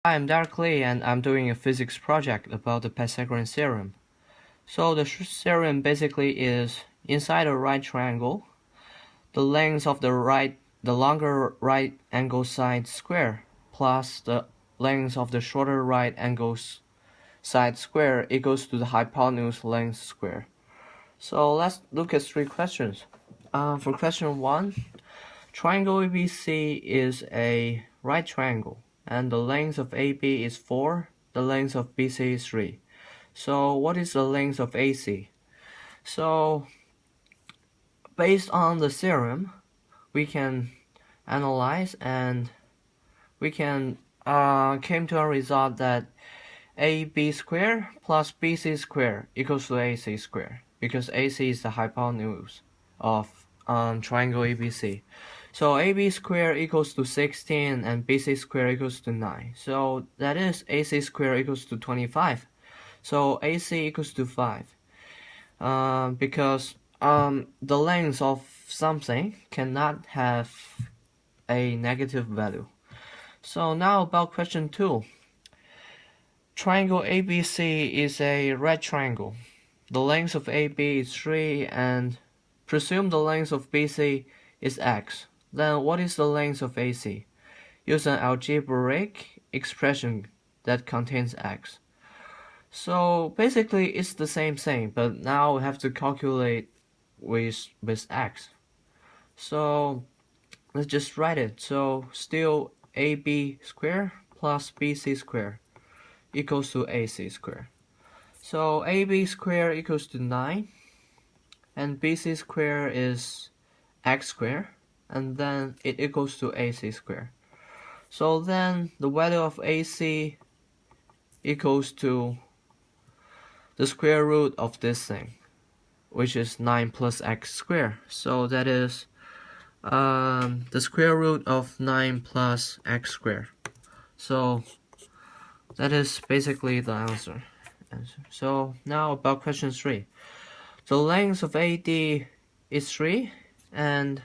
Hi, I'm Derek Lee and I'm doing a physics project about the Pythagorean theorem. So the theorem basically is inside a right triangle, the length of the longer right angle side square plus the length of the shorter right angle side square equals to the hypotenuse length square. So let's look at three questions. For question 1, triangle ABC is a right triangle and the length of AB is 4, the length of BC is 3. So what is the length of AC? So based on the theorem, we can analyze and we can came to a result that AB squared plus BC squared equals to AC squared because AC is the hypotenuse of triangle ABC. So AB squared equals to 16 and BC squared equals to 9. So that is AC squared equals to 25. So AC equals to 5. Because the length of something cannot have a negative value. So now about question 2. Triangle ABC is a right triangle. The length of AB is 3 and presume the length of BC is x. Then what is the length of AC? Use an algebraic expression that contains x. So basically it's the same thing, but now we have to calculate with x. So let's just write it. So still AB squared plus BC squared equals to AC squared. So AB squared equals to 9 and BC squared is x squared and then it equals to AC squared. So then the value of AC equals to the square root of this thing, which is 9 plus x squared. So that is the square root of 9 plus x squared. So that is basically the answer. So now about question 3. The length of AD is 3 and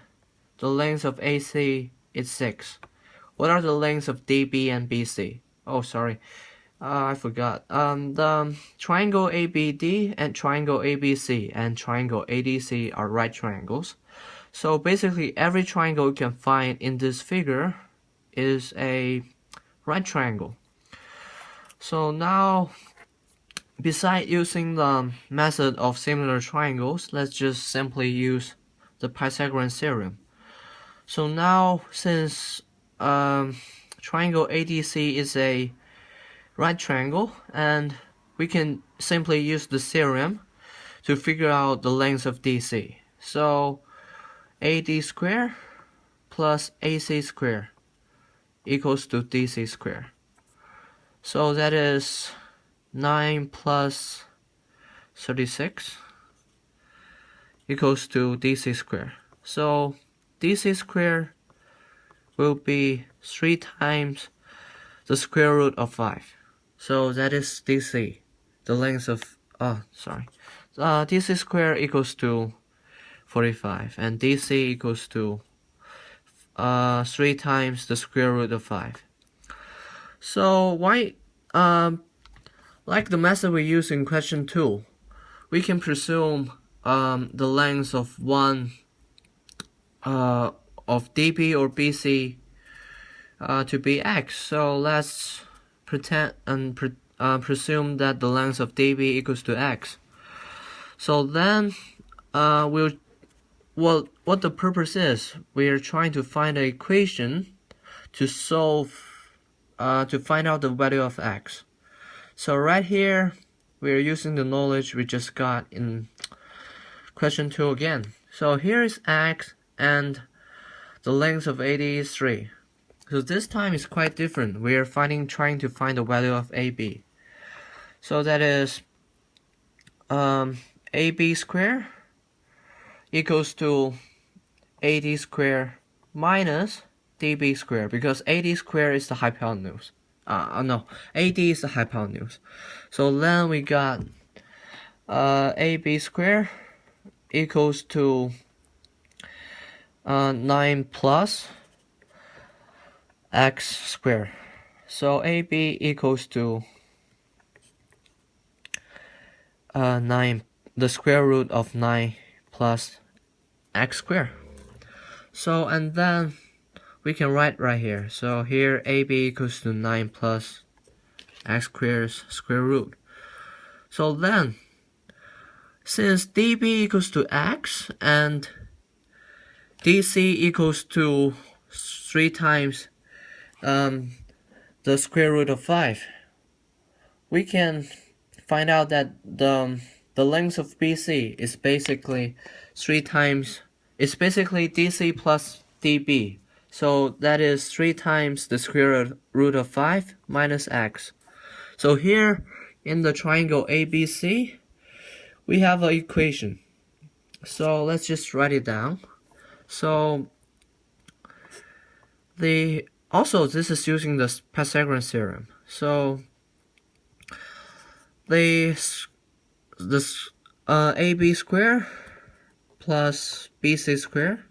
the length of AC is 6. What are the lengths of DB and BC? Oh, sorry. I forgot. The triangle ABD and triangle ABC and triangle ADC are right triangles. So basically every triangle you can find in this figure is a right triangle. So now, besides using the method of similar triangles, let's just simply use the Pythagorean theorem. So now, since triangle ADC is a right triangle, and we can simply use the theorem to figure out the length of DC. So AD squared plus AC squared equals to DC squared. So that is 9 plus 36 equals to DC squared. So DC squared will be 3 times the square root of 5. So that is DC, the length of, DC squared equals to 45 and DC equals to 3 times the square root of 5. So why, like the method we use in question 2, we can presume the length of one of DB or BC to be x. So let's pretend and presume that the length of DB equals to x. So then what the purpose is, we are trying to find an equation to solve to find out the value of x. So right here we are using the knowledge we just got in question 2 again. So here is x and the length of AD is 3. So this time is quite different. We are trying to find the value of AB. So that is AB squared equals to AD squared minus DB squared, because AD squared is the hypotenuse. AD is the hypotenuse. So then we got AB squared equals to 9 plus x squared. So AB equals to 9, the square root of 9 plus x squared. So, and then we can write right here. So here AB equals to 9 plus x squared's square root. So then, since dB equals to x and dC equals to 3 times the square root of 5, we can find out that the length of BC is basically 3 times, it's basically DC plus dB. So that is 3 times the square root of 5 minus x. So here in the triangle ABC, we have an equation. So let's just write it down. So also this is using the Pythagorean theorem. So this AB square plus BC square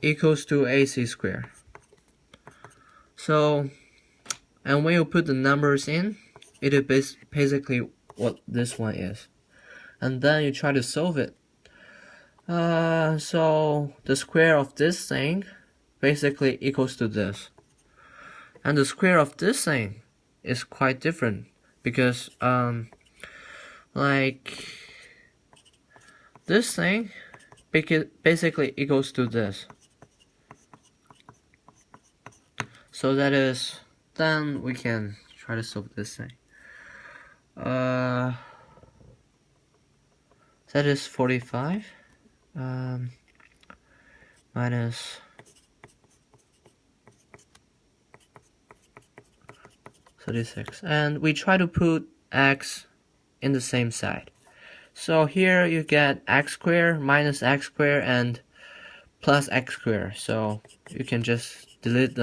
equals to AC square. So, and when you put the numbers in, it is basically what this one is. And then you try to solve it. So the square of this thing basically equals to this. And the square of this thing is quite different because like this thing basically equals to this. So that is, then we can try to solve this thing. That is 45 minus 36, and we try to put x in the same side. So here you get x squared minus x squared and plus x squared. So you can just delete the